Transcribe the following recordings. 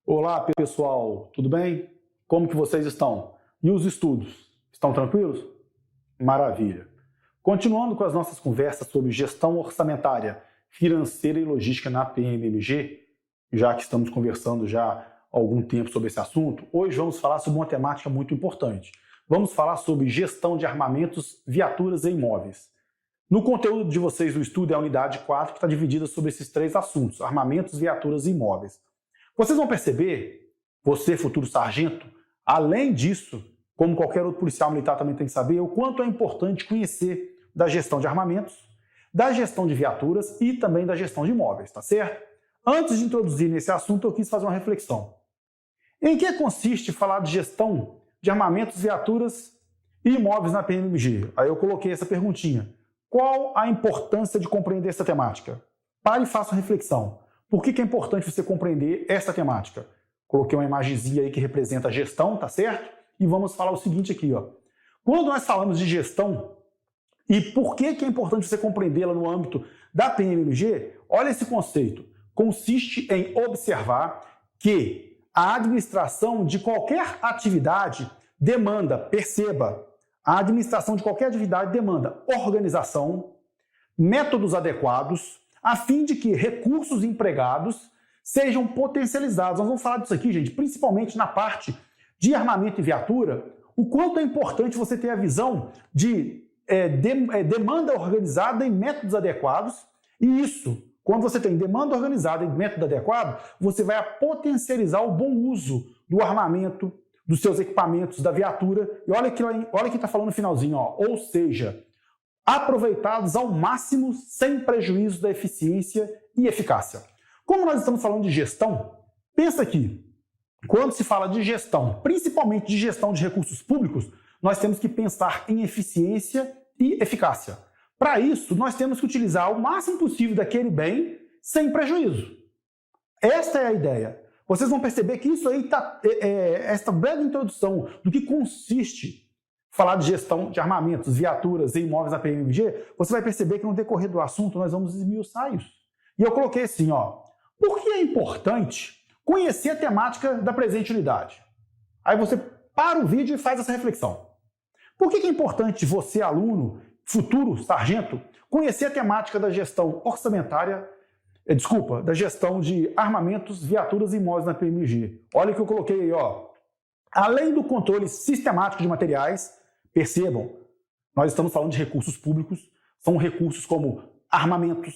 Olá, pessoal, tudo bem? Como que vocês estão? E os estudos? Estão tranquilos? Maravilha! Continuando com as nossas conversas sobre gestão orçamentária, financeira e logística na PMMG, já que estamos conversando já há algum tempo sobre esse assunto, hoje vamos falar sobre uma temática muito importante. Vamos falar sobre gestão de armamentos, viaturas e imóveis. No conteúdo de vocês do estudo é a unidade 4, que está dividida sobre esses três assuntos: armamentos, viaturas e imóveis. Vocês vão perceber, você, futuro sargento, além disso, como qualquer outro policial militar também tem que saber, o quanto é importante conhecer da gestão de armamentos, da gestão de viaturas e também da gestão de imóveis, tá certo? Antes de introduzir nesse assunto, eu quis fazer uma reflexão. Em que consiste falar de gestão de armamentos, viaturas e imóveis na PMMG? Aí eu coloquei essa perguntinha. Qual a importância de compreender essa temática? Pare e faça uma reflexão. Por que é importante você compreender essa temática? Coloquei uma imagenzinha aí que representa a gestão, tá certo? E vamos falar o seguinte aqui, ó. Quando nós falamos de gestão e por que é importante você compreendê-la no âmbito da PMMG, olha esse conceito. Consiste em observar que a administração de qualquer atividade demanda, perceba, a administração de qualquer atividade demanda organização, métodos adequados, a fim de que recursos empregados sejam potencializados. Nós vamos falar disso aqui, gente, principalmente na parte de armamento e viatura, o quanto é importante você ter a visão de demanda organizada em métodos adequados, e isso, quando você tem demanda organizada em método adequado, você vai potencializar o bom uso do armamento, dos seus equipamentos, da viatura, e olha que está falando no finalzinho, ó, ou seja, aproveitados ao máximo sem prejuízo da eficiência e eficácia. Como nós estamos falando de gestão, pensa aqui, quando se fala de gestão, principalmente de gestão de recursos públicos, nós temos que pensar em eficiência e eficácia. Para isso, nós temos que utilizar o máximo possível daquele bem sem prejuízo. Esta é a ideia. Vocês vão perceber que isso aí está, esta breve introdução do que consiste falar de gestão de armamentos, viaturas e imóveis na PMMG, você vai perceber que no decorrer do assunto nós vamos esmiuçar isso. E eu coloquei assim, ó, por que é importante conhecer a temática da presente unidade? Aí você para o vídeo e faz essa reflexão. Por que é importante você, aluno, futuro sargento, conhecer a temática da gestão orçamentária, da gestão de armamentos, viaturas e imóveis na PMMG? Olha o que eu coloquei aí, ó. Além do controle sistemático de materiais, percebam, nós estamos falando de recursos públicos, são recursos como armamentos,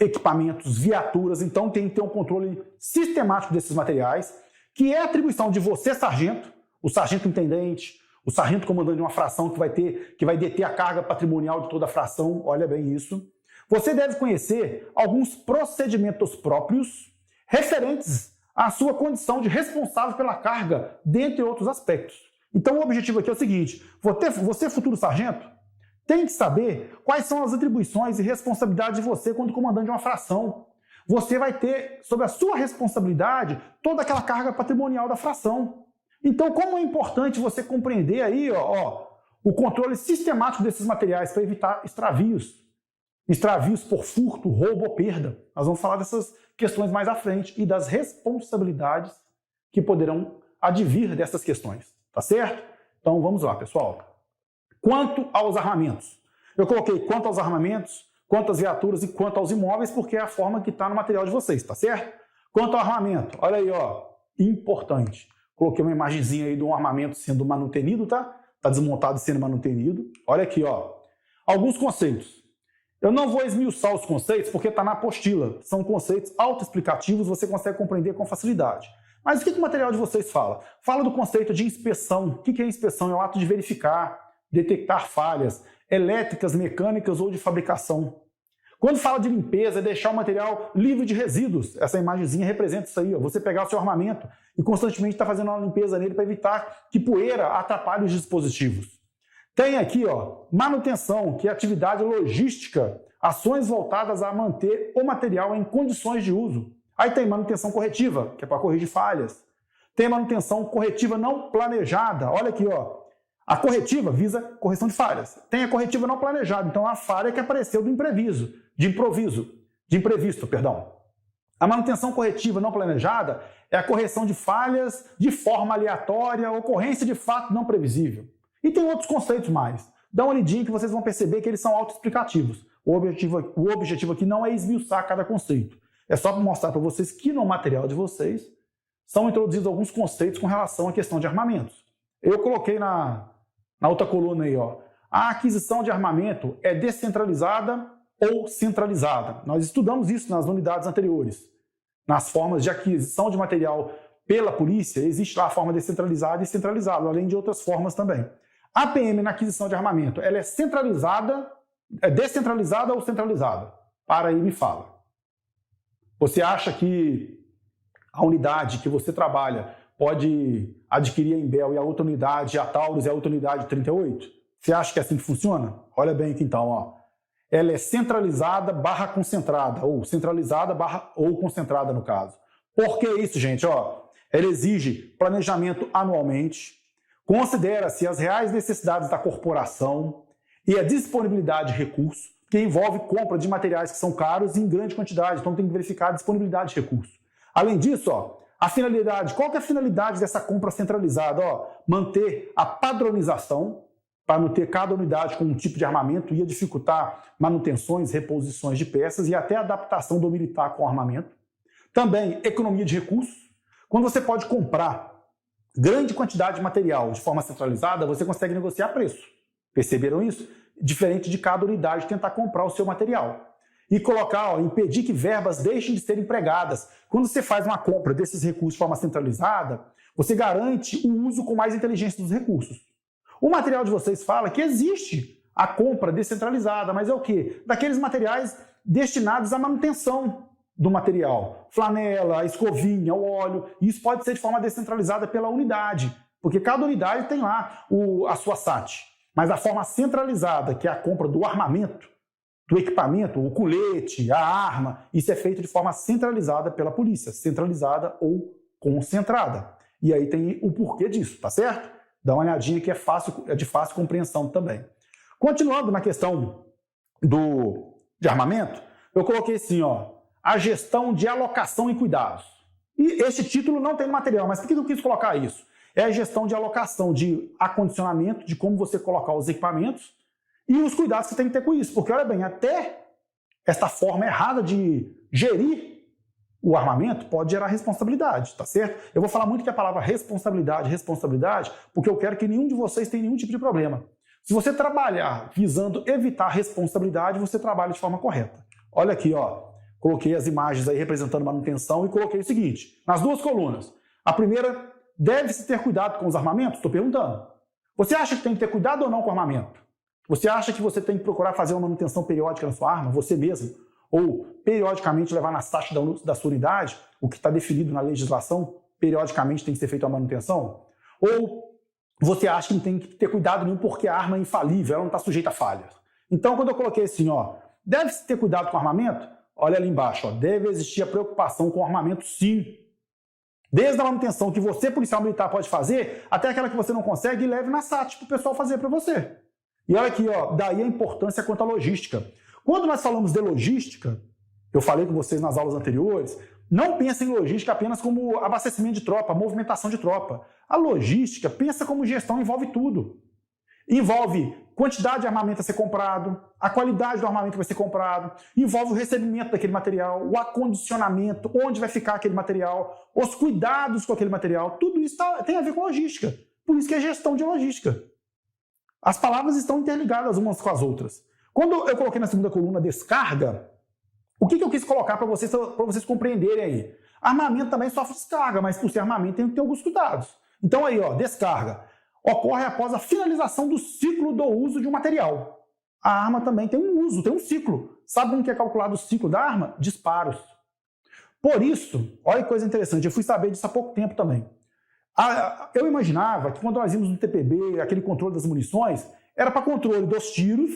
equipamentos, viaturas, então tem que ter um controle sistemático desses materiais, que é atribuição de você, sargento, o sargento intendente, o sargento comandante de uma fração que vai deter a carga patrimonial de toda a fração, olha bem isso. Você deve conhecer alguns procedimentos próprios referentes à sua condição de responsável pela carga, dentre outros aspectos. Então o objetivo aqui é o seguinte, você futuro sargento, tem que saber quais são as atribuições e responsabilidades de você quando comandante de uma fração. Você vai ter, sob a sua responsabilidade, toda aquela carga patrimonial da fração. Então, como é importante você compreender aí, o controle sistemático desses materiais para evitar extravios por furto, roubo ou perda. Nós vamos falar dessas questões mais à frente e das responsabilidades que poderão advir dessas questões, tá certo? Então, vamos lá, pessoal. Quanto aos armamentos, eu coloquei quanto aos armamentos, quanto às viaturas e quanto aos imóveis, porque é a forma que está no material de vocês, tá certo? Quanto ao armamento, olha aí, ó, importante. Coloquei uma imagenzinha aí de um armamento sendo manutenido, tá? Tá desmontado e sendo manutenido. Olha aqui, ó, alguns conceitos. Eu não vou esmiuçar os conceitos porque está na apostila. São conceitos autoexplicativos, você consegue compreender com facilidade. Mas o que o material de vocês fala? Fala do conceito de inspeção. O que é inspeção? É o ato de verificar, detectar falhas elétricas, mecânicas ou de fabricação. Quando fala de limpeza, é deixar o material livre de resíduos. Essa imagenzinha representa isso aí, ó. Você pegar o seu armamento e constantemente estar fazendo uma limpeza nele para evitar que poeira atrapalhe os dispositivos. Tem aqui, ó, manutenção, que é atividade logística, ações voltadas a manter o material em condições de uso. Aí tem manutenção corretiva, que é para corrigir falhas. Tem manutenção corretiva não planejada. Olha aqui, ó. A corretiva visa correção de falhas. Tem a corretiva não planejada, então a falha que apareceu do imprevisto. A manutenção corretiva não planejada é a correção de falhas de forma aleatória, ocorrência de fato não previsível. E tem outros conceitos mais. Dá uma olhadinha que vocês vão perceber que eles são autoexplicativos. O objetivo aqui não é esmiuçar cada conceito. É só para mostrar para vocês que no material de vocês são introduzidos alguns conceitos com relação à questão de armamentos. Eu coloquei na outra coluna aí, ó. A aquisição de armamento é descentralizada ou centralizada. Nós estudamos isso nas unidades anteriores. Nas formas de aquisição de material pela polícia, existe lá a forma descentralizada e centralizada, além de outras formas também. A PM na aquisição de armamento, ela é descentralizada ou centralizada? Para aí me fala. Você acha que a unidade que você trabalha pode adquirir a Imbel e a outra unidade, a Taurus e a outra unidade 38? Você acha que é assim que funciona? Olha bem aqui então, ó. Ela é centralizada barra concentrada, ou centralizada barra ou concentrada no caso. Por que isso, gente? Ó, ela exige planejamento anualmente, considera-se as reais necessidades da corporação e a disponibilidade de recursos, que envolve compra de materiais que são caros e em grande quantidade, então tem que verificar a disponibilidade de recursos. Além disso, ó, a finalidade, qual que é a finalidade dessa compra centralizada? Ó, manter a padronização, para não ter cada unidade com um tipo de armamento, ia dificultar manutenções, reposições de peças e até a adaptação do militar com o armamento. Também economia de recursos. Quando você pode comprar grande quantidade de material de forma centralizada, você consegue negociar preço. Perceberam isso? Diferente de cada unidade tentar comprar o seu material. E colocar, ó, impedir que verbas deixem de ser empregadas. Quando você faz uma compra desses recursos de forma centralizada, você garante o uso com mais inteligência dos recursos. O material de vocês fala que existe a compra descentralizada, mas é o quê? Daqueles materiais destinados à manutenção do material. Flanela, a escovinha, o óleo. Isso pode ser de forma descentralizada pela unidade, porque cada unidade tem lá a sua SAT. Mas a forma centralizada, que é a compra do armamento, do equipamento, o colete, a arma, isso é feito de forma centralizada pela polícia, centralizada ou concentrada. E aí tem o porquê disso, tá certo? Dá uma olhadinha que é de fácil compreensão também. Continuando na questão de armamento, eu coloquei assim, ó, a gestão de alocação e cuidados. E este título não tem no material, mas por que eu quis colocar isso? É a gestão de alocação, de acondicionamento, de como você colocar os equipamentos e os cuidados que você tem que ter com isso. Porque, olha bem, até esta forma errada de gerir o armamento pode gerar responsabilidade, tá certo? Eu vou falar muito que a palavra responsabilidade, porque eu quero que nenhum de vocês tenha nenhum tipo de problema. Se você trabalhar visando evitar responsabilidade, você trabalha de forma correta. Olha aqui, ó, coloquei as imagens aí representando manutenção e coloquei o seguinte, nas duas colunas. A primeira, deve-se ter cuidado com os armamentos? Estou perguntando. Você acha que tem que ter cuidado ou não com o armamento? Você acha que você tem que procurar fazer uma manutenção periódica na sua arma, você mesmo? Ou periodicamente levar na SAT da sua unidade, o que está definido na legislação, periodicamente tem que ser feita a manutenção? Ou você acha que não tem que ter cuidado nenhum porque a arma é infalível, ela não está sujeita a falhas? Então, quando eu coloquei assim, ó, deve-se ter cuidado com o armamento? Olha ali embaixo, ó, deve existir a preocupação com o armamento, sim. Desde a manutenção que você, policial militar, pode fazer, até aquela que você não consegue, e leve na SAT para o pessoal fazer para você. E olha aqui, ó, daí a importância quanto à logística. Quando nós falamos de logística, eu falei com vocês nas aulas anteriores, não pensa em logística apenas como abastecimento de tropa, movimentação de tropa. A logística, pensa como gestão, envolve tudo. Envolve quantidade de armamento a ser comprado, a qualidade do armamento que vai ser comprado, envolve o recebimento daquele material, o acondicionamento, onde vai ficar aquele material, os cuidados com aquele material, tudo isso tem a ver com logística. Por isso que é gestão de logística. As palavras estão interligadas umas com as outras. Quando eu coloquei na segunda coluna descarga, o que eu quis colocar para vocês compreenderem aí? Armamento também sofre descarga, mas por ser armamento tem que ter alguns cuidados. Então aí, ó, descarga. Ocorre após a finalização do ciclo do uso de um material. A arma também tem um uso, tem um ciclo. Sabe como que é calculado o ciclo da arma? Disparos. Por isso, olha que coisa interessante, eu fui saber disso há pouco tempo também. Eu imaginava que quando nós vimos no TPB, aquele controle das munições, era para controle dos tiros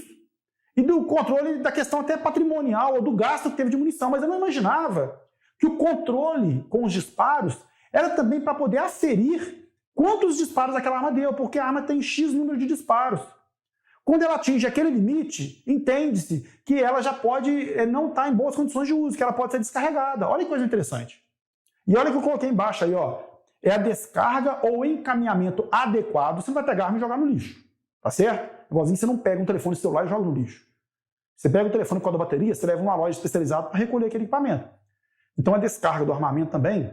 e do controle da questão até patrimonial ou do gasto que teve de munição, mas eu não imaginava que o controle com os disparos era também para poder aferir quantos disparos aquela arma deu, porque a arma tem X número de disparos. Quando ela atinge aquele limite, entende-se que ela já pode não estar em boas condições de uso, que ela pode ser descarregada. Olha que coisa interessante. E olha o que eu coloquei embaixo aí, ó. É a descarga ou encaminhamento adequado. Você não vai pegar a arma e jogar no lixo, tá certo? Igualzinho você não pega um telefone celular e joga no lixo. Você pega o telefone com a bateria, você leva uma loja especializada para recolher aquele equipamento. Então a descarga do armamento também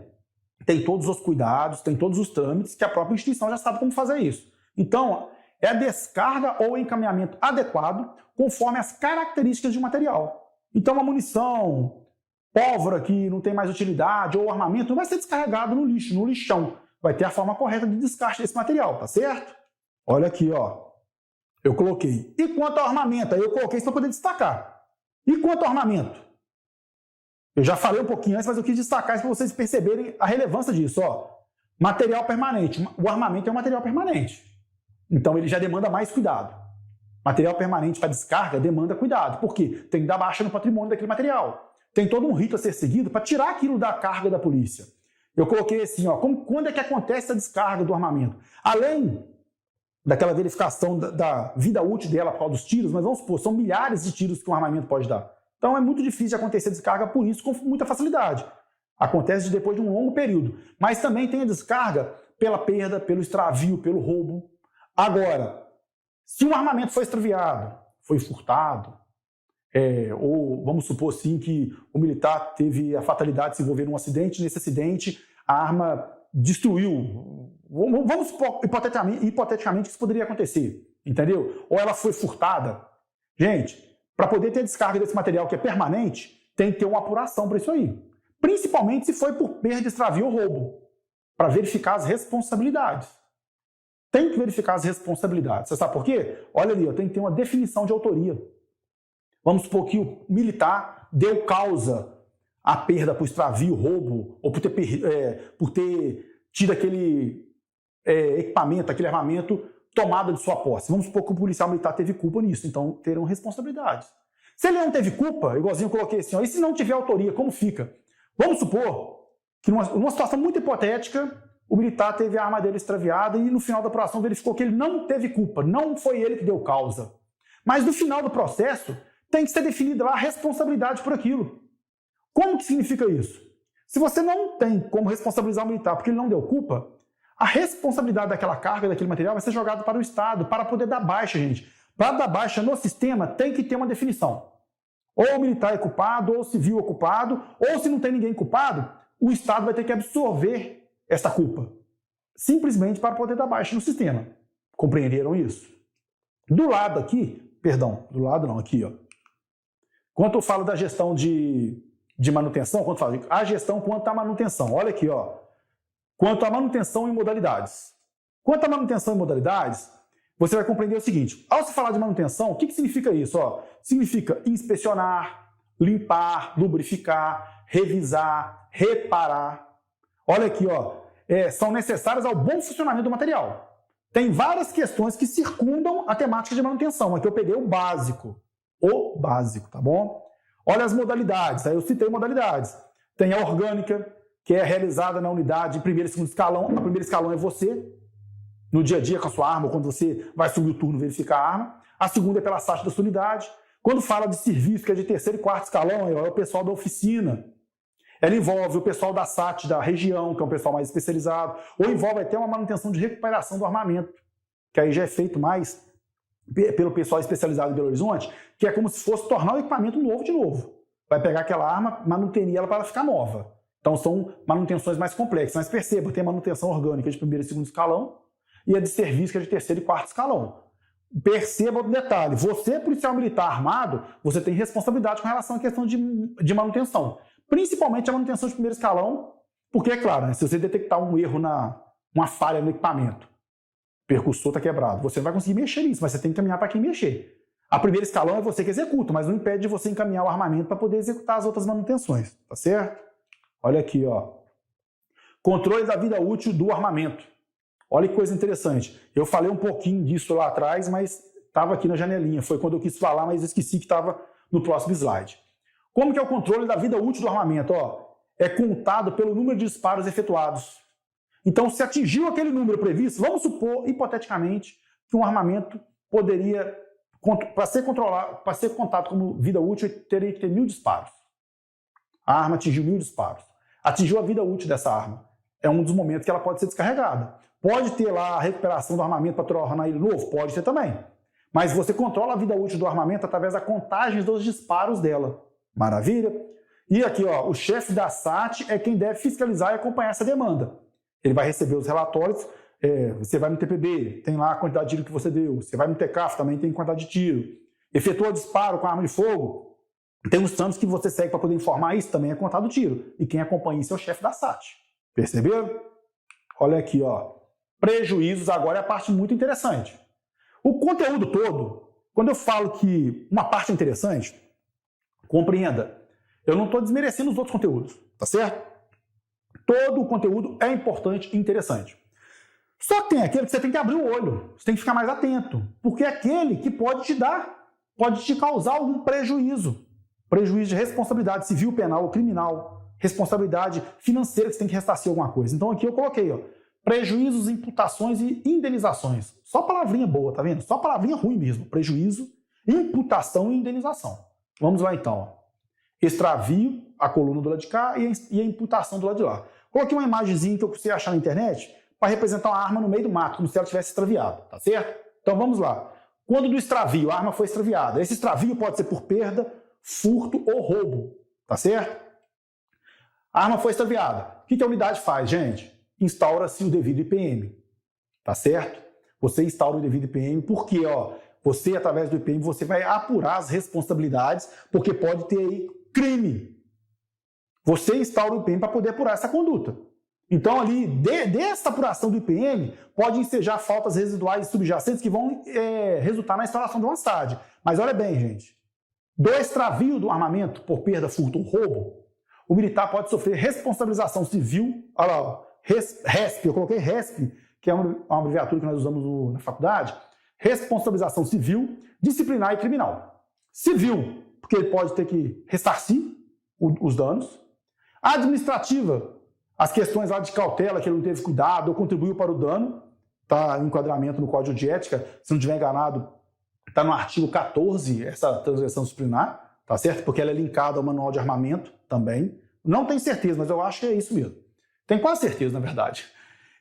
tem todos os cuidados, tem todos os trâmites que a própria instituição já sabe como fazer isso. Então, é a descarga ou encaminhamento adequado conforme as características de material. Então, uma munição, pólvora que não tem mais utilidade ou armamento não vai ser descarregado no lixo, no lixão. Vai ter a forma correta de descarte desse material, tá certo? Olha aqui, ó. Eu coloquei. E quanto ao armamento? Aí eu coloquei isso para poder destacar. E quanto ao armamento? Eu já falei um pouquinho antes, mas eu quis destacar isso para vocês perceberem a relevância disso. Ó. Material permanente. O armamento é um material permanente. Então ele já demanda mais cuidado. Material permanente para descarga demanda cuidado. Por quê? Tem que dar baixa no patrimônio daquele material. Tem todo um rito a ser seguido para tirar aquilo da carga da polícia. Eu coloquei assim, ó, quando é que acontece a descarga do armamento? Além daquela verificação da vida útil dela por causa dos tiros, mas vamos supor, são milhares de tiros que um armamento pode dar. Então é muito difícil de acontecer a descarga por isso com muita facilidade. Acontece depois de um longo período. Mas também tem a descarga pela perda, pelo extravio, pelo roubo. Agora, se um armamento foi extraviado, foi furtado, ou vamos supor assim que o militar teve a fatalidade de se envolver num acidente, nesse acidente a arma destruiu. Vamos supor hipoteticamente que isso poderia acontecer, entendeu? Ou ela foi furtada. Gente, para poder ter descarga desse material que é permanente, tem que ter uma apuração para isso aí. Principalmente se foi por perda, extravio ou roubo, para verificar as responsabilidades. Tem que verificar as responsabilidades. Você sabe por quê? Olha ali, tem que ter uma definição de autoria. Vamos supor que o militar deu causa à perda por extravio, roubo, ou por ter tido aquele equipamento, aquele armamento tomado de sua posse. Vamos supor que o policial militar teve culpa nisso, então terão responsabilidades. Se ele não teve culpa, igualzinho eu coloquei assim, ó, e se não tiver autoria, como fica? Vamos supor que numa situação muito hipotética, o militar teve a arma dele extraviada e no final da apuração verificou que ele não teve culpa, não foi ele que deu causa. Mas no final do processo, tem que ser definida lá a responsabilidade por aquilo. Como que significa isso? Se você não tem como responsabilizar o militar porque ele não deu culpa, a responsabilidade daquela carga, daquele material, vai ser jogada para o Estado, para poder dar baixa, gente. Para dar baixa no sistema, tem que ter uma definição. Ou o militar é culpado, ou o civil é culpado, ou se não tem ninguém culpado, o Estado vai ter que absorver essa culpa. Simplesmente para poder dar baixa no sistema. Compreenderam isso? Do lado aqui, perdão, do lado não, aqui, ó. Quando eu falo da gestão de manutenção, quando eu falo a gestão quanto à manutenção, olha aqui, ó. Quanto à manutenção e modalidades. Quanto à manutenção e modalidades, você vai compreender o seguinte. Ao se falar de manutenção, o que significa isso? Ó, significa inspecionar, limpar, lubrificar, revisar, reparar. Olha aqui, ó, são necessárias ao bom funcionamento do material. Tem várias questões que circundam a temática de manutenção. Aqui eu peguei o básico, tá bom? Olha as modalidades, aí eu citei modalidades. Tem a orgânica, que é realizada na unidade primeiro e segundo escalão. O primeiro escalão é você, no dia a dia com a sua arma, ou quando você vai subir o turno verificar a arma. A segunda é pela SAT da sua unidade. Quando fala de serviço, que é de terceiro e quarto escalão, é o pessoal da oficina. Ela envolve o pessoal da SAT da região, que é um pessoal mais especializado, ou envolve até uma manutenção de recuperação do armamento, que aí já é feito mais pelo pessoal especializado em Belo Horizonte, que é como se fosse tornar o equipamento novo de novo. Vai pegar aquela arma, manutenir ela para ela ficar nova. Então são manutenções mais complexas. Mas perceba, tem a manutenção orgânica de primeiro e segundo escalão e a de serviço, que é de terceiro e quarto escalão. Perceba o detalhe, você, policial militar armado, você tem responsabilidade com relação à questão de manutenção. Principalmente a manutenção de primeiro escalão, porque é claro, né, se você detectar um erro, uma falha no equipamento, o percussor está quebrado, você não vai conseguir mexer nisso, mas você tem que encaminhar para quem mexer. A primeiro escalão é você que executa, mas não impede de você encaminhar o armamento para poder executar as outras manutenções, tá certo? Olha aqui, ó. Controle da vida útil do armamento. Olha que coisa interessante. Eu falei um pouquinho disso lá atrás, mas estava aqui na janelinha. Foi quando eu quis falar, mas esqueci que estava no próximo slide. Como que é o controle da vida útil do armamento? Ó, é contado pelo número de disparos efetuados. Então, se atingiu aquele número previsto, vamos supor, hipoteticamente, que um armamento poderia Para ser contado como vida útil, teria que ter 1000 disparos. A arma atingiu 1000 disparos. Atingiu a vida útil dessa arma. É um dos momentos que ela pode ser descarregada. Pode ter lá a recuperação do armamento para tornar ele novo? Pode ter também. Mas você controla a vida útil do armamento através da contagem dos disparos dela. Maravilha? E aqui, ó, o chefe da SAT é quem deve fiscalizar e acompanhar essa demanda. Ele vai receber os relatórios, você vai no TPB, tem lá a quantidade de tiro que você deu. Você vai no TCAF, também tem quantidade de tiro. Efetua disparo com arma de fogo. Tem os trâmites que você segue para poder informar isso, também é contado o tiro. E quem acompanha isso é o chefe da SAT. Perceberam? Olha aqui, ó. Prejuízos agora é a parte muito interessante. O conteúdo todo, quando eu falo que uma parte é interessante, compreenda, eu não estou desmerecendo os outros conteúdos, tá certo? Todo o conteúdo é importante e interessante. Só que tem aquele que você tem que abrir o olho, você tem que ficar mais atento, porque é aquele que pode te causar algum prejuízo. Prejuízo de responsabilidade civil, penal ou criminal, responsabilidade financeira que você tem que ressarcir alguma coisa. Então aqui eu coloquei, ó, prejuízos, imputações e indenizações. Só palavrinha boa, tá vendo? Só palavrinha ruim mesmo. Prejuízo, imputação e indenização. Vamos lá então, ó. Extravio, a coluna do lado de cá, e a imputação do lado de lá. Coloquei uma imagenzinha que eu consegui achar na internet para representar uma arma no meio do mato, como se ela tivesse extraviado, tá certo? Então vamos lá. Quando do extravio, a arma foi extraviada. Esse extravio pode ser por perda, furto ou roubo, tá certo? A arma foi extraviada. O que a unidade faz, gente? Instaura-se o devido IPM, tá certo? Você instaura o devido IPM porque, ó, você, através do IPM, você vai apurar as responsabilidades, porque pode ter aí crime. Você instaura o IPM para poder apurar essa conduta. Então, ali, dessa apuração do IPM, pode ensejar faltas residuais e subjacentes que vão resultar na instauração de uma SAD. Mas olha bem, gente, do extravio do armamento por perda, furto ou roubo, o militar pode sofrer responsabilização civil, olha lá, ó, RESP, eu coloquei RESP, que é uma abreviatura que nós usamos na faculdade, responsabilização civil, disciplinar e criminal. Civil, porque ele pode ter que ressarcir os danos. Administrativa, as questões lá de cautela, que ele não teve cuidado ou contribuiu para o dano, está em enquadramento no Código de Ética, se não estiver enganado, está no artigo 14, essa transgressão disciplinar, tá certo? Porque ela é linkada ao manual de armamento também. Não tenho certeza, mas eu acho que é isso mesmo. Tenho quase certeza, na verdade.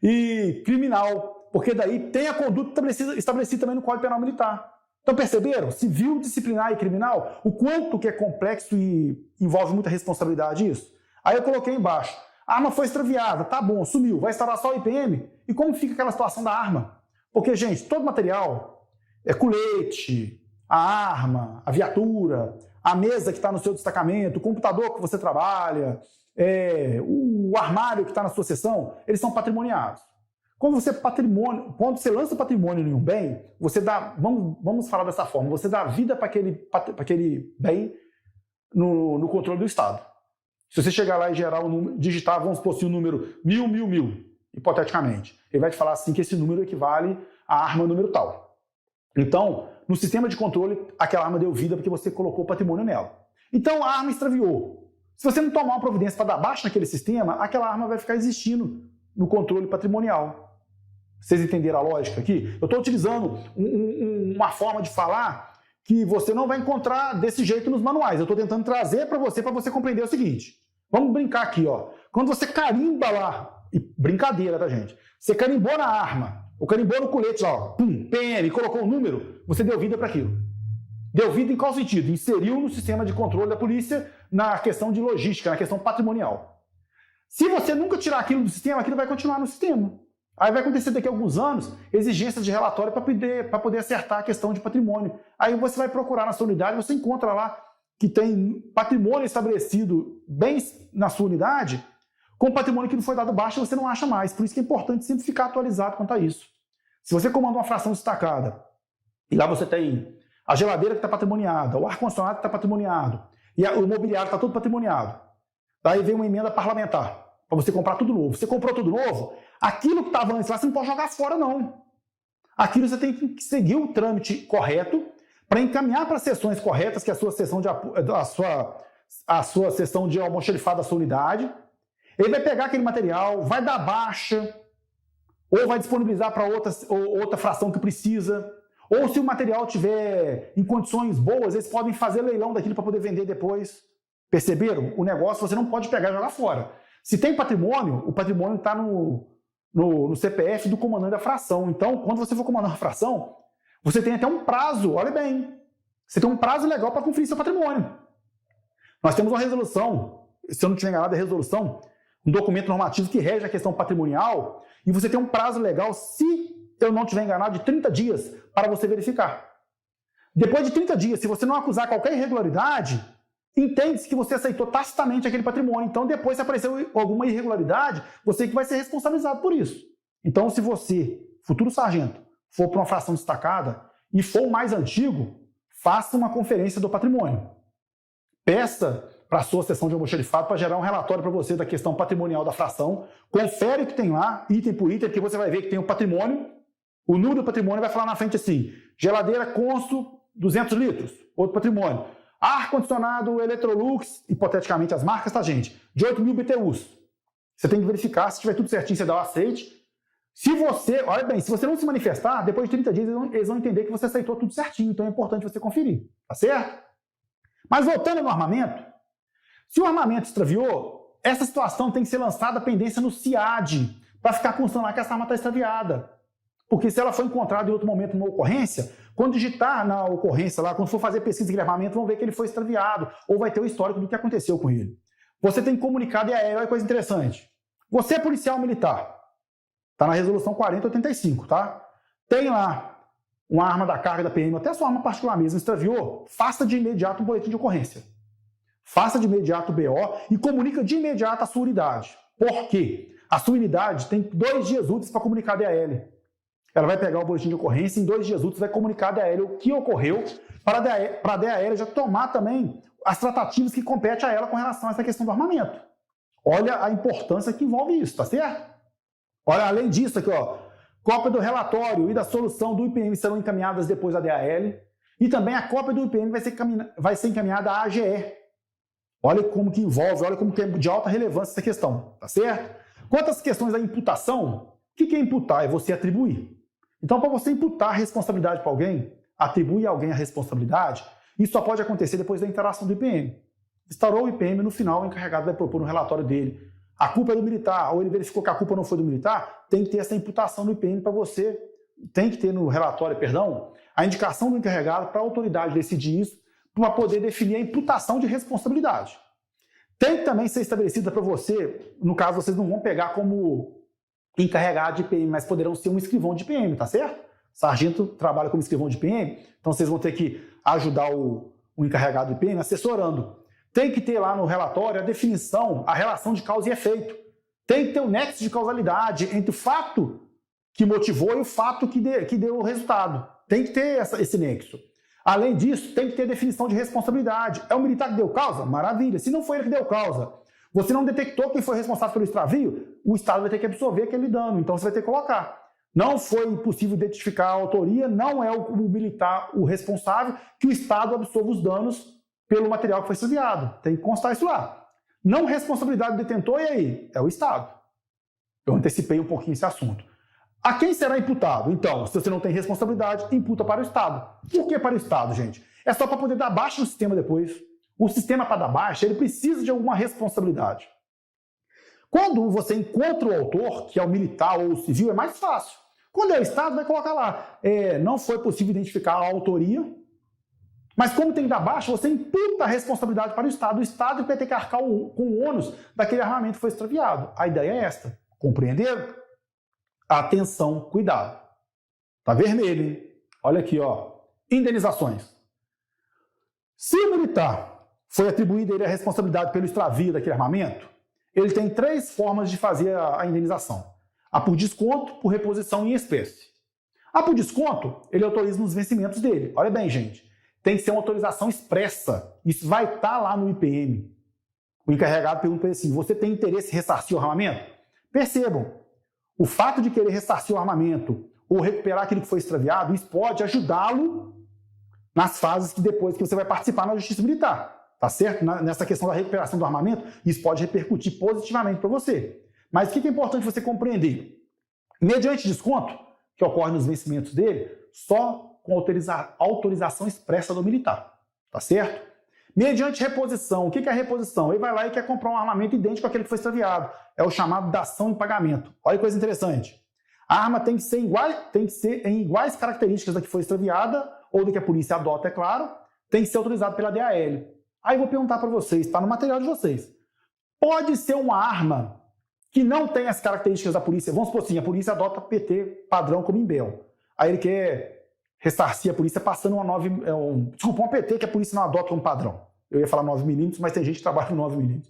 E criminal, porque daí tem a conduta estabelecida também no Código Penal Militar. Então perceberam? Civil, disciplinar e criminal, o quanto que é complexo e envolve muita responsabilidade isso? Aí eu coloquei embaixo, a arma foi extraviada, tá bom, sumiu, vai instaurar só o IPM? E como fica aquela situação da arma? Porque, gente, todo material, colete, a arma, a viatura, a mesa que está no seu destacamento, o computador que você trabalha, o armário que está na sua seção, eles são patrimoniados. Quando você lança patrimônio em um bem, você dá, vamos falar dessa forma, você dá vida para aquele bem no controle do Estado. Se você chegar lá e gerar um número, digitar, vamos supor assim, o número 1000, hipoteticamente, ele vai te falar assim que esse número equivale à arma número tal. Então, no sistema de controle, aquela arma deu vida porque você colocou patrimônio nela. Então, a arma extraviou. Se você não tomar uma providência para dar baixa naquele sistema, aquela arma vai ficar existindo no controle patrimonial. Vocês entenderam a lógica aqui? Eu estou utilizando uma forma de falar que você não vai encontrar desse jeito nos manuais. Eu estou tentando trazer para você compreender o seguinte. Vamos brincar aqui, ó. Quando você carimba lá, e brincadeira, tá, gente? Você carimbou na arma, ou carimbou no colete lá, ó, pum, PM, colocou um número, você deu vida para aquilo. Deu vida em qual sentido? Inseriu no sistema de controle da polícia na questão de logística, na questão patrimonial. Se você nunca tirar aquilo do sistema, aquilo vai continuar no sistema. Aí vai acontecer daqui a alguns anos exigências de relatório para poder acertar a questão de patrimônio. Aí você vai procurar na sua unidade, você encontra lá que tem patrimônio estabelecido bem na sua unidade, com patrimônio que não foi dado baixa, você não acha mais. Por isso que é importante sempre ficar atualizado quanto a isso. Se você comanda uma fração destacada, e lá você tem a geladeira que está patrimoniada, o ar-condicionado que está patrimoniado, e o mobiliário está todo patrimoniado. Daí vem uma emenda parlamentar, para você comprar tudo novo. Você comprou tudo novo, aquilo que estava antes lá, você não pode jogar fora, não. Aquilo você tem que seguir o trâmite correto para encaminhar para as sessões corretas, que é a sua sessão a sua sessão de almoxarifado da sua unidade. Ele vai pegar aquele material, vai dar baixa, ou vai disponibilizar para outra fração que precisa, Ou se o material estiver em condições boas, eles podem fazer leilão daquilo para poder vender depois. Perceberam? O negócio você não pode pegar e jogar fora. Se tem patrimônio, o patrimônio está no CPF do comandante da fração. Então, quando você for comandar uma fração, você tem até um prazo, olha bem, você tem um prazo legal para conferir seu patrimônio. Nós temos uma resolução, se eu não estiver enganado, é resolução, um documento normativo que rege a questão patrimonial, e você tem um prazo legal, se eu não estiver enganado, de 30 dias para você verificar. Depois de 30 dias, se você não acusar qualquer irregularidade, entende-se que você aceitou tacitamente aquele patrimônio. Então, depois, se aparecer alguma irregularidade, você que vai ser responsabilizado por isso. Então, se você, futuro sargento, for para uma fração destacada e for o mais antigo, faça uma conferência do patrimônio. Peça para a sua seção de almoxarifado para gerar um relatório para você da questão patrimonial da fração. Confere o que tem lá, item por item, porque você vai ver que tem o patrimônio. O número do patrimônio vai falar na frente assim, geladeira Consul 200 litros, outro patrimônio. Ar-condicionado Electrolux, hipoteticamente as marcas, tá, gente? De 8.000 BTUs. Você tem que verificar, se tiver tudo certinho, você dá o aceite. Se você, olha bem, se você não se manifestar, depois de 30 dias eles vão entender que você aceitou tudo certinho, então é importante você conferir, tá certo? Mas voltando no armamento, se o armamento extraviou, essa situação tem que ser lançada a pendência no CIAD, para ficar constando lá que essa arma está extraviada. Porque se ela for encontrada em outro momento numa ocorrência, quando digitar na ocorrência lá, quando for fazer pesquisa de armamento, vão ver que ele foi extraviado, ou vai ter o histórico do que aconteceu com ele. Você tem comunicado aéreo, olha que coisa interessante. Você é policial militar, está na resolução 4085, tá? Tem lá uma arma da carga da PM, até a sua arma particular mesmo, extraviou, faça de imediato um boletim de ocorrência. Faça de imediato o BO e comunica de imediato a sua unidade. Por quê? A sua unidade tem 2 dias úteis para comunicar a DAL. Ela vai pegar o boletim de ocorrência e em 2 dias úteis vai comunicar a DAL o que ocorreu para a DAL já tomar também as tratativas que competem a ela com relação a essa questão do armamento. Olha a importância que envolve isso, tá certo? Olha, além disso aqui, ó, cópia do relatório e da solução do IPM serão encaminhadas depois à DAL e também a cópia do IPM vai ser encaminhada à AGE. Olha como que envolve, olha como que é de alta relevância essa questão, tá certo? Quanto às questões da imputação, o que é imputar? É você atribuir. Então, para você imputar a responsabilidade para alguém, atribuir a alguém a responsabilidade, isso só pode acontecer depois da interação do IPM. Instaurou o IPM, no final o encarregado vai propor um relatório dele. A culpa é do militar, ou ele verificou que a culpa não foi do militar, tem que ter essa imputação no IPM para você, tem que ter no relatório, perdão, a indicação do encarregado para a autoridade decidir isso, para poder definir a imputação de responsabilidade. Tem que também ser estabelecida para você, no caso vocês não vão pegar como encarregado de PM, mas poderão ser um escrivão de PM, tá certo? Sargento trabalha como escrivão de PM, então vocês vão ter que ajudar o encarregado de PM assessorando. Tem que ter lá no relatório a definição, a relação de causa e efeito. Tem que ter um nexo de causalidade entre o fato que motivou e o fato que deu o resultado. Tem que ter esse nexo. Além disso, tem que ter definição de responsabilidade. É o militar que deu causa? Maravilha. Se não foi ele que deu causa, você não detectou quem foi responsável pelo extravio, o Estado vai ter que absorver aquele dano, então você vai ter que colocar. Não foi possível identificar a autoria, não é o militar o responsável, que o Estado absorva os danos pelo material que foi extraviado. Tem que constar isso lá. Não responsabilidade do detentor, e aí? É o Estado. Eu antecipei um pouquinho esse assunto. A quem será imputado? Então, se você não tem responsabilidade, imputa para o Estado. Por que para o Estado, gente? É só para poder dar baixa no sistema depois. O sistema, para dar baixa, ele precisa de alguma responsabilidade. Quando você encontra o autor, que é o militar ou o civil, é mais fácil. Quando é o Estado, vai colocar lá. Não foi possível identificar a autoria, mas como tem que dar baixa, você imputa a responsabilidade para o Estado. O Estado vai ter que arcar com o ônus daquele armamento que foi extraviado. A ideia é esta. Compreenderam? Atenção, cuidado. Tá vermelho, hein? Olha aqui, ó. Indenizações. Se o militar foi atribuída a ele a responsabilidade pelo extravio daquele armamento, ele tem 3 formas de fazer a indenização. A por desconto, por reposição em espécie. A por desconto, ele autoriza nos vencimentos dele. Olha bem, gente. Tem que ser uma autorização expressa. Isso vai estar lá no IPM. O encarregado pergunta para ele assim, você tem interesse em ressarcir o armamento? Percebam, o fato de querer ressarcir o armamento ou recuperar aquilo que foi extraviado, isso pode ajudá-lo nas fases que depois que você vai participar na justiça militar. Tá certo? Nessa questão da recuperação do armamento, isso pode repercutir positivamente para você. Mas o que é importante você compreender? Mediante desconto, que ocorre nos vencimentos dele, só com autorização expressa do militar, tá certo? Mediante reposição. O que é a reposição? Ele vai lá e quer comprar um armamento idêntico àquele que foi extraviado. É o chamado dação em pagamento. Olha que coisa interessante. A arma tem que ser em iguais características da que foi extraviada, ou da que a polícia adota, é claro, tem que ser autorizado pela DAL. Aí eu vou perguntar para vocês, está no material de vocês. Pode ser uma arma que não tem as características da polícia. Vamos supor assim, a polícia adota PT padrão como Imbel. Aí ele quer ressarcir a polícia passando um PT que a polícia não adota como padrão. Eu ia falar 9mm, mas tem gente que trabalha com 9mm.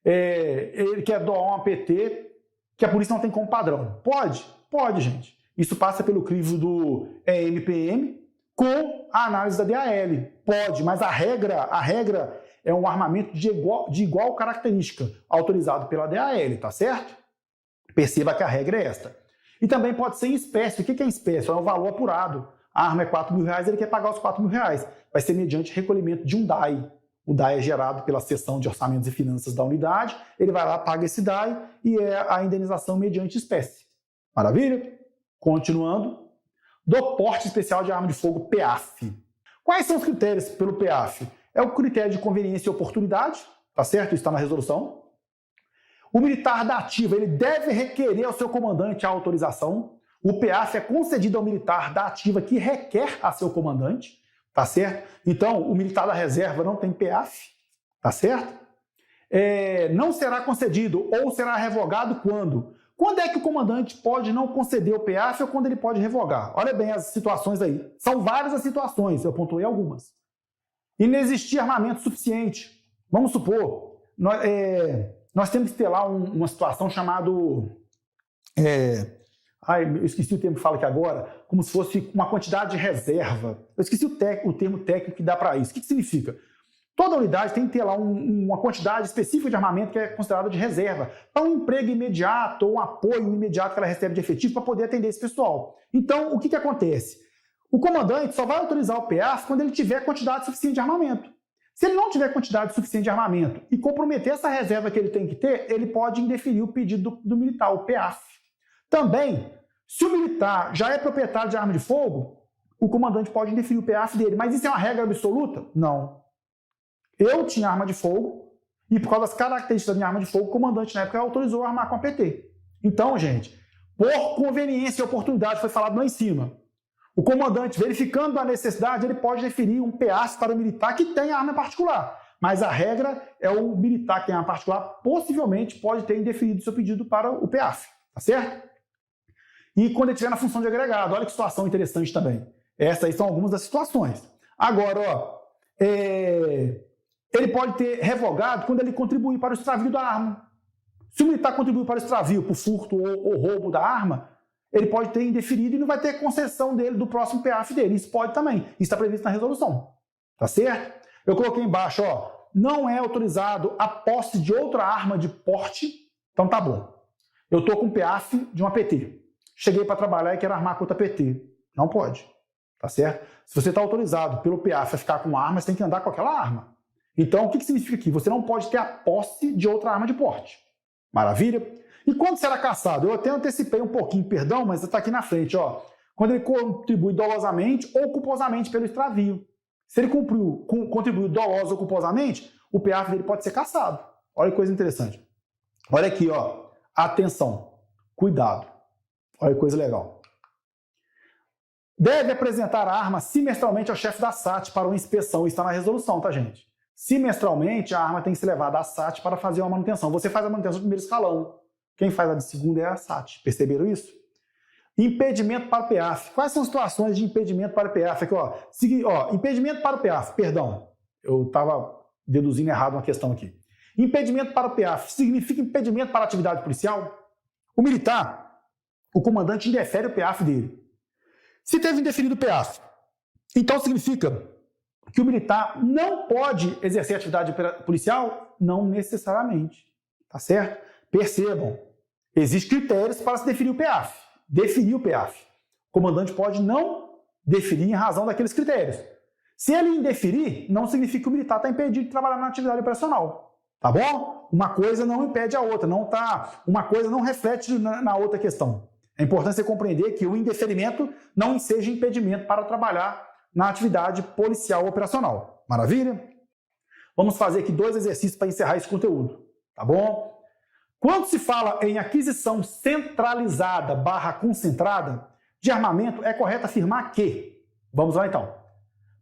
Ele quer doar uma PT que a polícia não tem como padrão. Pode? Pode, gente. Isso passa pelo crivo do EMPM com a análise da DAL. Pode, mas a regra é um armamento de igual característica, autorizado pela DAL, tá certo? Perceba que a regra é esta. E também pode ser em espécie. O que é em espécie? É o valor apurado. A arma é R$4.000, ele quer pagar os R$4.000. Vai ser mediante recolhimento de um DAI. O DAI é gerado pela seção de orçamentos e finanças da unidade, ele vai lá, paga esse DAI e é a indenização mediante espécie. Maravilha? Continuando. Do porte especial de arma de fogo, PEAF. Quais são os critérios pelo PEAF? É o critério de conveniência e oportunidade, tá certo? Isso está na resolução. O militar da ativa, ele deve requerer ao seu comandante a autorização. O PEAF é concedido ao militar da ativa que requer a seu comandante. Tá certo? Então, o militar da reserva não tem PEAF, tá certo? Não será concedido ou será revogado quando? Quando é que o comandante pode não conceder o PEAF ou quando ele pode revogar? Olha bem as situações aí. São várias as situações, eu pontuei algumas. Inexistir armamento suficiente. Vamos supor, nós temos que ter lá uma situação chamada... eu esqueci o termo que fala aqui agora, como se fosse uma quantidade de reserva. Eu esqueci o termo técnico que dá para isso. O que significa? Toda unidade tem que ter lá uma quantidade específica de armamento que é considerada de reserva, para um emprego imediato ou um apoio imediato que ela recebe de efetivo para poder atender esse pessoal. Então, o que acontece? O comandante só vai autorizar o PEAF quando ele tiver quantidade suficiente de armamento. Se ele não tiver quantidade suficiente de armamento e comprometer essa reserva que ele tem que ter, ele pode indeferir o pedido do militar, o PEAF. Também, se o militar já é proprietário de arma de fogo, o comandante pode indeferir o PEAF dele. Mas isso é uma regra absoluta? Não. Eu tinha arma de fogo e, por causa das características da minha arma de fogo, o comandante na época autorizou a armar com a PT. Então, gente, por conveniência e oportunidade, foi falado lá em cima. O comandante, verificando a necessidade, ele pode deferir um PEAF para o militar que tem arma particular. Mas a regra é o militar que tem arma particular, possivelmente pode ter indeferido seu pedido para o PEAF. Tá certo? E quando ele estiver na função de agregado, olha que situação interessante também. Essas aí são algumas das situações. Agora, ele pode ter revogado quando ele contribuir para o extravio da arma. Se o militar contribuir para o extravio, por furto ou roubo da arma, ele pode ter indeferido e não vai ter concessão dele do próximo PEAF dele. Isso pode também. Isso está previsto na resolução. Tá certo? Eu coloquei embaixo, não é autorizado a posse de outra arma de porte. Então tá bom. Eu estou com PEAF de uma PT. Cheguei para trabalhar e quero armar com outra PT. Não pode. Tá certo? Se você está autorizado pelo PEAF a ficar com arma, você tem que andar com aquela arma. Então, o que significa aqui? Você não pode ter a posse de outra arma de porte. Maravilha? E quando será caçado? Eu até antecipei um pouquinho, perdão, mas está aqui na frente. Quando ele contribui dolosamente ou culposamente pelo extravio. Se ele contribuiu doloso ou culposamente, o PEAF dele pode ser cassado. Olha que coisa interessante. Olha aqui, atenção, cuidado. Olha que coisa legal. Deve apresentar a arma semestralmente ao chefe da SAT para uma inspeção. Isso está na resolução, tá, gente? Semestralmente, a arma tem que ser levada à SAT para fazer uma manutenção. Você faz a manutenção do primeiro escalão. Quem faz a de segundo é a SAT. Perceberam isso? Impedimento para o PEAF. Quais são as situações de impedimento para o PEAF? Aqui, impedimento para o PEAF. Perdão, eu estava deduzindo errado uma questão aqui. Impedimento para o PEAF significa impedimento para a atividade policial? O militar, o comandante indefere o PEAF dele. Se teve indeferido o PEAF, então significa que o militar não pode exercer atividade policial? Não necessariamente. Tá certo? Percebam, existem critérios para se definir o PEAF. Definir o PEAF. O comandante pode não definir em razão daqueles critérios. Se ele indeferir, não significa que o militar está impedido de trabalhar na atividade operacional. Tá bom? Uma coisa não impede a outra. Uma coisa não reflete na outra questão. É importante você compreender que o indeferimento não seja impedimento para trabalhar na atividade policial operacional. Maravilha? Vamos fazer aqui 2 exercícios para encerrar esse conteúdo, tá bom? Quando se fala em aquisição centralizada / concentrada de armamento, é correto afirmar que, vamos lá então,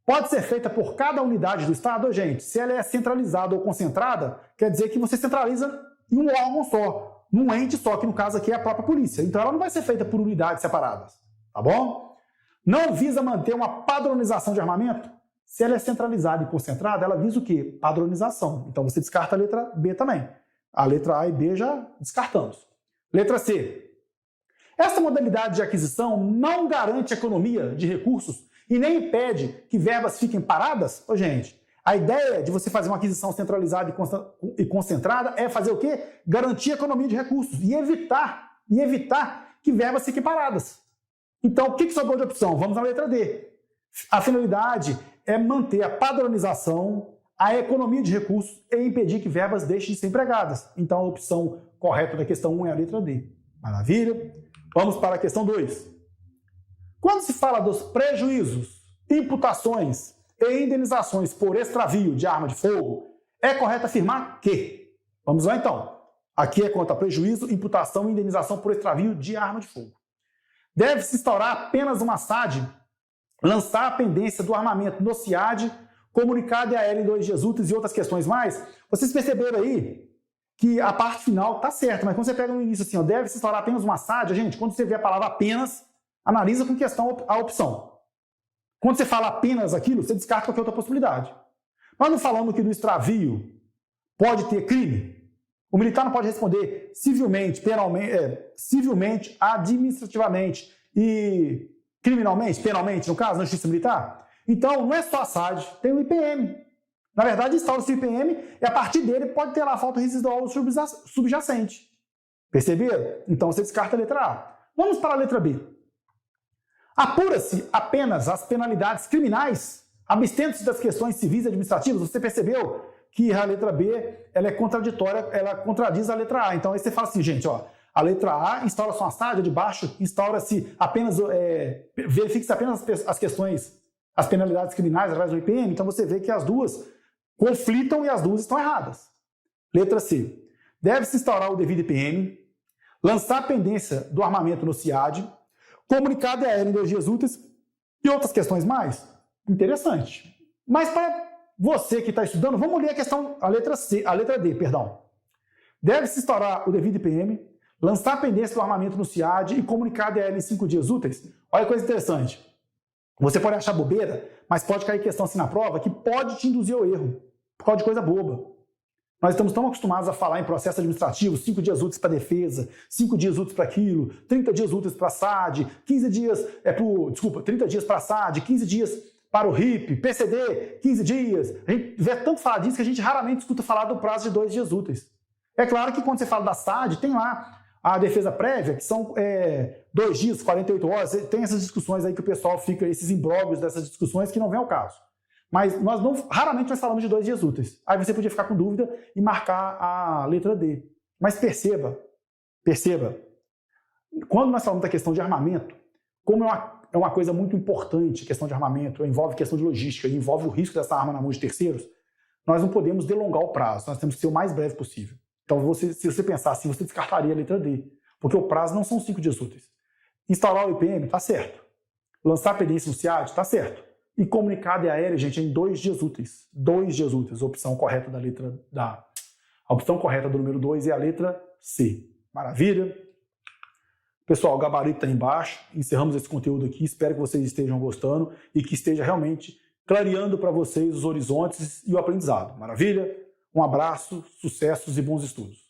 pode ser feita por cada unidade do Estado, gente. Se ela é centralizada ou concentrada, quer dizer que você centraliza em um órgão só, num ente só, que no caso aqui é a própria polícia. Então ela não vai ser feita por unidades separadas, tá bom? Não visa manter uma padronização de armamento? Se ela é centralizada e concentrada, ela visa o quê? Padronização. Então você descarta a letra B também. A letra A e B já descartamos. Letra C. Essa modalidade de aquisição não garante economia de recursos e nem impede que verbas fiquem paradas? Ô, gente, a ideia de você fazer uma aquisição centralizada e concentrada é fazer o quê? Garantir a economia de recursos e evitar que verbas fiquem paradas. Então, o que sobrou de opção? Vamos na letra D. A finalidade é manter a padronização, a economia de recursos e impedir que verbas deixem de ser empregadas. Então, a opção correta da questão 1 é a letra D. Maravilha? Vamos para a questão 2. Quando se fala dos prejuízos, imputações e indenizações por extravio de arma de fogo, é correto afirmar que... Vamos lá então. Aqui é quanto a prejuízo, imputação e indenização por extravio de arma de fogo. Deve-se instaurar apenas uma SAD, lançar a pendência do armamento no CIAD, comunicado AL em 2 dias úteis e outras questões mais. Vocês perceberam aí que a parte final está certa, mas quando você pega no início assim, deve-se instaurar apenas uma SAD, gente, quando você vê a palavra apenas, analisa com questão a opção. Quando você fala apenas aquilo, você descarta qualquer outra possibilidade. Nós não falamos que no extravio pode ter crime? O militar não pode responder civilmente, civilmente, administrativamente e criminalmente, penalmente, no caso, na justiça militar? Então, não é só a SAD, tem o IPM. Na verdade, instaura-se o IPM e a partir dele pode ter lá a falta residual subjacente. Perceberam? Então, você descarta a letra A. Vamos para a letra B. Apura-se apenas as penalidades criminais, abstendo-se das questões civis e administrativas. Você percebeu que a letra B ela é contraditória, ela contradiz a letra A. Então, aí você fala assim, gente, ó, a letra A instaura-se uma SAD, de baixo instaura-se apenas, verifique-se apenas as questões, as penalidades criminais através do IPM. Então, você vê que as duas conflitam e as duas estão erradas. Letra C. Deve-se instaurar o devido IPM, lançar a pendência do armamento no CIAD, comunicado AL em 2 dias úteis e outras questões mais. Interessante. Mas para você que está estudando, vamos ler a questão, a letra D, perdão. Deve-se instaurar o devido IPM, lançar a pendência do armamento no CIAD e comunicado AL em 5 dias úteis. Olha que coisa interessante. Você pode achar bobeira, mas pode cair questão assim na prova que pode te induzir ao erro, por causa de coisa boba. Nós estamos tão acostumados a falar em processo administrativo, 5 dias úteis para defesa, 5 dias úteis para aquilo, 30 dias úteis para a SAD, 15 dias 30 dias para a SAD, 15 dias para o RIP, PCD, 15 dias. A gente vê tanto falar disso que a gente raramente escuta falar do prazo de 2 dias úteis. É claro que quando você fala da SAD, tem lá a defesa prévia, que são 2 dias, 48 horas, tem essas discussões aí que o pessoal fica, esses imbróglios dessas discussões que não vem ao caso. Mas raramente nós falamos de 2 dias úteis. Aí você podia ficar com dúvida e marcar a letra D. Mas perceba, quando nós falamos da questão de armamento, como é uma coisa muito importante, questão de armamento, envolve questão de logística, envolve o risco dessa arma na mão de terceiros, nós não podemos delongar o prazo, nós temos que ser o mais breve possível. Então, se você pensar assim, você descartaria a letra D, porque o prazo não são 5 dias úteis. Instaurar o IPM, está certo. Lançar a pendência no CIAD, está certo. E comunicado AL, gente, em 2 dias úteis. 2 dias úteis. A opção correta a opção correta do número 2 é a letra C. Maravilha? Pessoal, o gabarito está aí embaixo. Encerramos esse conteúdo aqui. Espero que vocês estejam gostando e que esteja realmente clareando para vocês os horizontes e o aprendizado. Maravilha? Um abraço, sucessos e bons estudos.